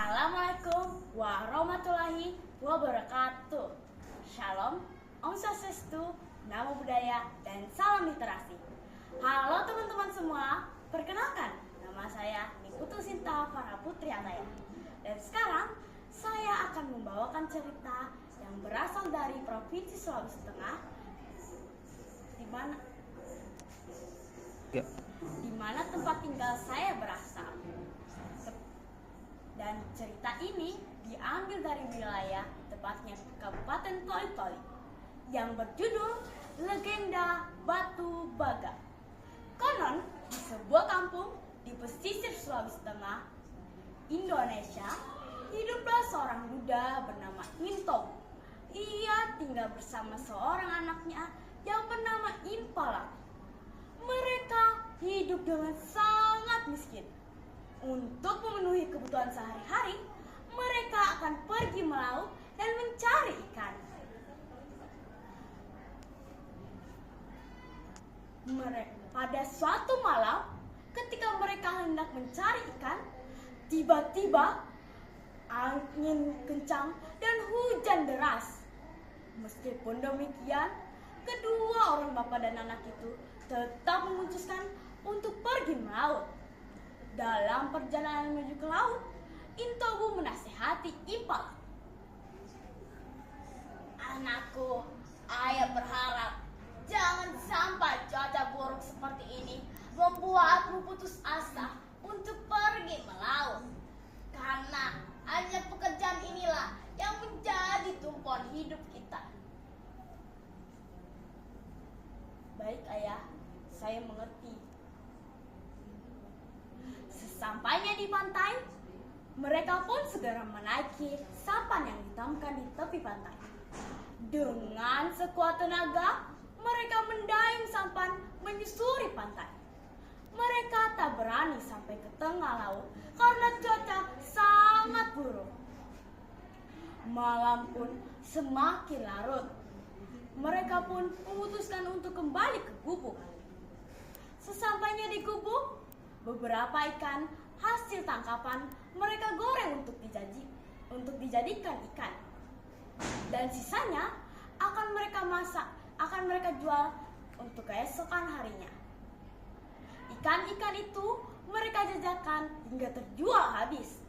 Assalamualaikum warahmatullahi wabarakatuh. Shalom, Om Swastiastu, Namo Buddhaya, dan salam literasi. Halo teman-teman semua, perkenalkan nama saya Nikutu Sinta Farah Putri Ataya. Dan sekarang saya akan membawakan cerita yang berasal dari Provinsi Sulawesi Tengah, di mana tempat tinggal saya berasal. Dan cerita ini diambil dari wilayah tepatnya Kabupaten Toli-Toli yang berjudul Legenda Batu Baga. Konon di sebuah kampung di pesisir Sulawesi Tengah, Indonesia, hiduplah seorang duda bernama Into. Ia tinggal bersama seorang anaknya yang bernama Impala. Mereka hidup dengan sangat miskin. Untuk memenuhi kebutuhan sehari-hari, mereka akan pergi melaut dan mencari ikan. Pada suatu malam, ketika mereka hendak mencari ikan, tiba-tiba angin kencang dan hujan deras. Meskipun demikian, kedua orang bapak dan anak itu tetap memutuskan untuk pergi melaut. Dalam perjalanan menuju ke laut, Intobu menasihati Impala. Anakku, ayah berharap jangan sampai cuaca buruk seperti ini membuatmu putus asa untuk pergi melaut. Karena hanya pekerjaan inilah yang menjadi tumpuan hidup kita. Baik ayah, saya mengerti. Sesampainya di pantai, mereka pun segera menaiki sampan yang ditamkan di tepi pantai. Dengan sekuat tenaga, mereka mendayung sampan menyusuri pantai. Mereka tak berani sampai ke tengah laut karena cuaca sangat buruk. Malam pun semakin larut. Mereka pun memutuskan untuk kembali ke gubuk. Sesampainya di gubuk, beberapa ikan hasil tangkapan mereka goreng untuk dijadikan ikan. Dan sisanya akan mereka masak, akan mereka jual untuk keesokan harinya. Ikan-ikan itu mereka jajakan hingga terjual habis.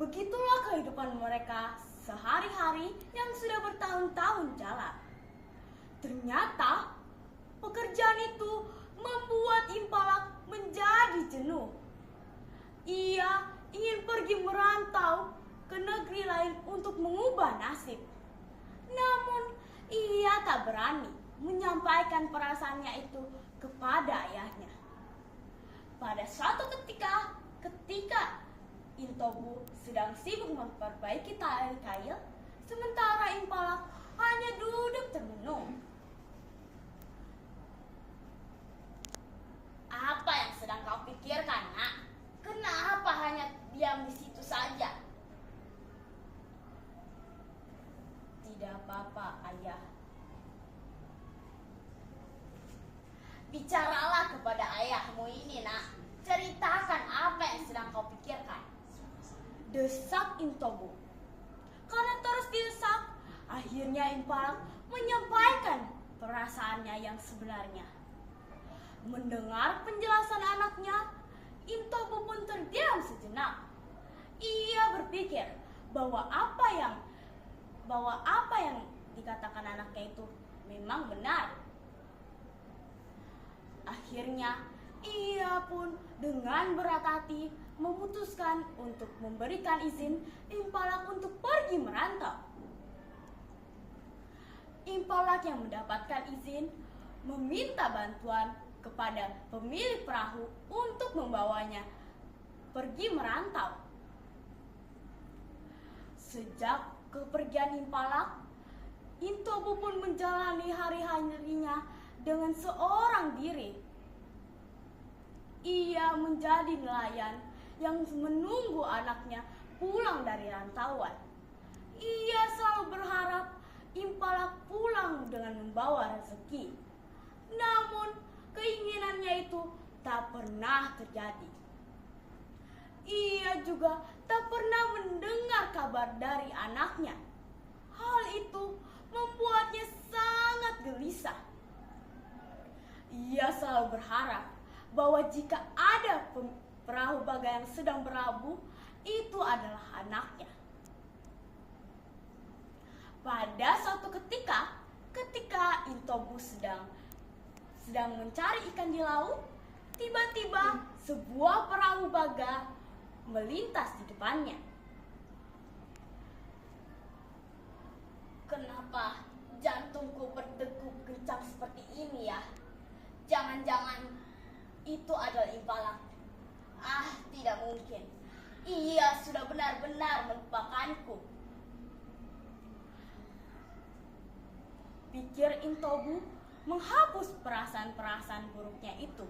Begitulah kehidupan mereka sehari-hari yang sudah bertahun-tahun jalan. Ternyata pekerjaan itu membuat Impala menjadi jenuh. Ia ingin pergi merantau ke negeri lain untuk mengubah nasib. Namun ia tak berani menyampaikan perasaannya itu kepada ayahnya. Pada suatu ketika Intobu sedang sibuk memperbaiki tali kail, sementara Impala hanya duduk termenung. Apa yang sedang kau pikirkan, nak? Kenapa hanya diam di situ saja? Tidak apa-apa, ayah. Bicaralah kepada ayahmu ini, nak. Ceritakan apa yang sedang kau pikirkan. Desak Intobu. Karena terus didesak, akhirnya Impala menyampaikan perasaannya yang sebenarnya. Mendengar penjelasan anaknya, Intobu pun terdiam sejenak. Ia berpikir bahwa apa yang dikatakan anaknya itu memang benar. Akhirnya, ia pun dengan berat hati memutuskan untuk memberikan izin Impala untuk pergi merantau. Impala yang mendapatkan izin meminta bantuan kepada pemilik perahu untuk membawanya pergi merantau. Sejak kepergian Impala, Intobu pun menjalani hari-harinya dengan seorang diri. Ia menjadi nelayan yang menunggu anaknya pulang dari rantauan. Ia selalu berharap Impala pulang dengan membawa rezeki. Namun keinginannya itu tak pernah terjadi. Ia juga tak tak pernah mendengar kabar dari anaknya. Hal itu membuatnya sangat gelisah. Ia selalu berharap bahwa jika ada perahu baga yang sedang berlabuh, itu adalah anaknya. Pada suatu ketika Intobu sedang mencari ikan di laut, tiba-tiba sebuah perahu baga melintas di depannya. Kenapa jantungku berdegup kencang seperti ini ya? Jangan-jangan itu adalah Impala. Tidak mungkin. Ia sudah benar-benar melupakanku. Pikir Intobu menghapus perasaan-perasaan buruknya itu.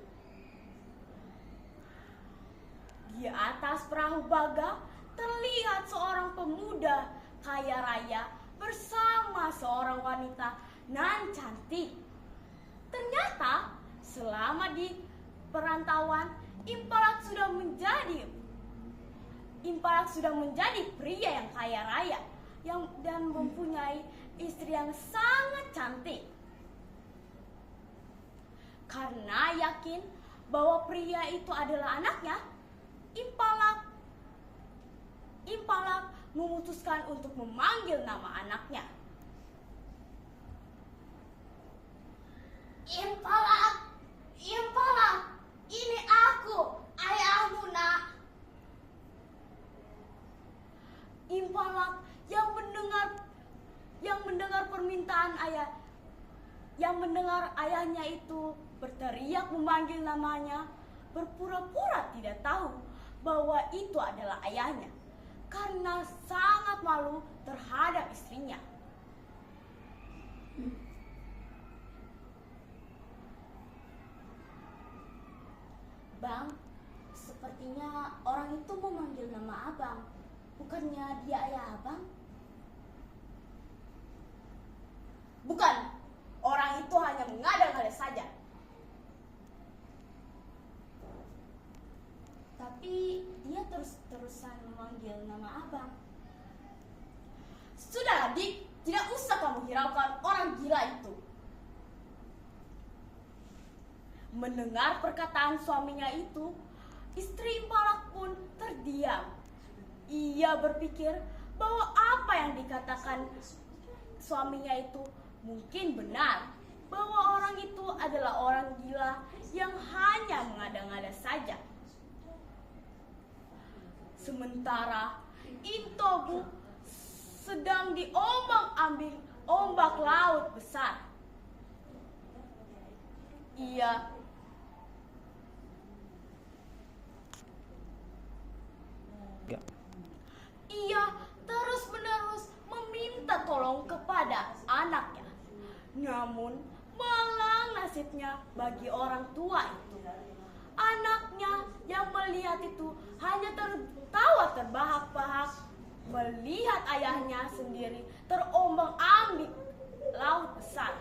Di atas perahu baga terlihat seorang pemuda kaya raya bersama seorang wanita nan cantik. Ternyata selama di perantauan, Impalak sudah menjadi pria yang kaya raya dan mempunyai istri yang sangat cantik. Karena yakin bahwa pria itu adalah anaknya, Impalak memutuskan untuk memanggil nama anaknya. Impalak, ini aku, ayahmu, nak. Impalak yang mendengar permintaan ayahnya itu berteriak memanggil namanya, berpura-pura tidak tahu bahwa itu adalah ayahnya karena sangat malu terhadap istrinya. Bang, sepertinya orang itu memanggil nama abang. Bukannya dia ayah abang? Bukan, orang itu hanya mengada-ngada saja. Tapi dia terus-terusan memanggil nama abang. Sudahlah, Dik, tidak usah kamu hiraukan orang gila itu. Mendengar perkataan suaminya itu, istri Impalak pun terdiam. Ia berpikir bahwa apa yang dikatakan suaminya itu mungkin benar, bahwa orang itu adalah orang gila yang hanya mengada-ngada saja. Sementara Intobu sedang diombang-ambing ombak laut besar. Ia terus-menerus meminta tolong kepada anaknya. Namun malang nasibnya bagi orang tua itu. Anaknya yang melihat itu hanya tertawa terbahak-bahak melihat ayahnya sendiri terombang-ambing laut besar.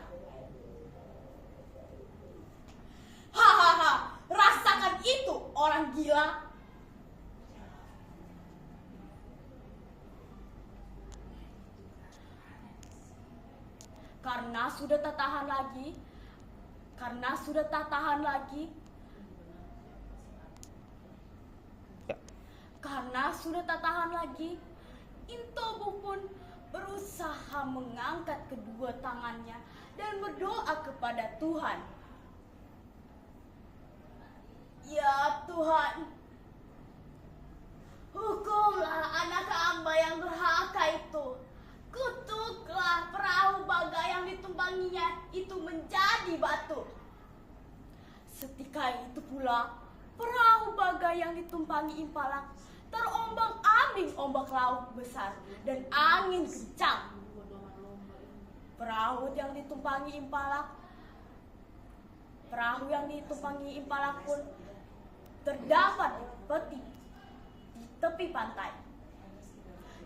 Hahaha, rasakan itu orang gila. Karena sudah tak tahan lagi, Intobu pun berusaha mengangkat kedua tangannya dan berdoa kepada Tuhan. Ya Tuhan, hukumlah anak hamba yang durhaka itu. Kutuklah perahu baga yang ditumpanginya itu menjadi batu. Setika itu pula, perahu baga yang ditumpangi Impalak terombang-ambing ombak laut besar dan angin kencang. Perahu yang ditumpangi Impalak pun terdapat di tepi pantai.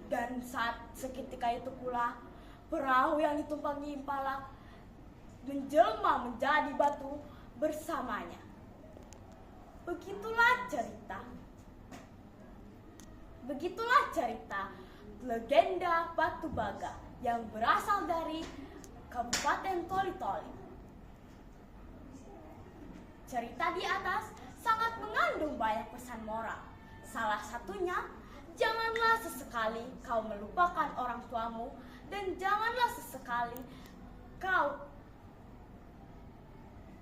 Dan seketika itu pula, perahu yang ditumpangi Impalak menjelma menjadi batu bersamanya. Begitulah cerita. Begitulah cerita legenda Batu Baga yang berasal dari Kabupaten Toli-Toli. Cerita di atas sangat mengandung banyak pesan moral. Salah satunya, janganlah sesekali kau melupakan orang tuamu dan janganlah sesekali kau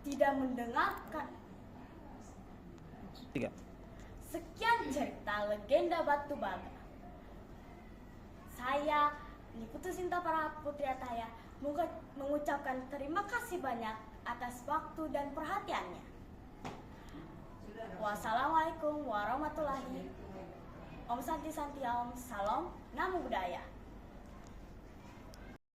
tidak mendengarkan. Sekian cerita legenda Batu Baga. Saya, Niputu Sinta Putri Ataya, mengucapkan terima kasih banyak atas waktu dan perhatiannya. Wassalamualaikum warahmatullahi wabarakatuh. Om Santi Santi Om, salam, namo buddhaya.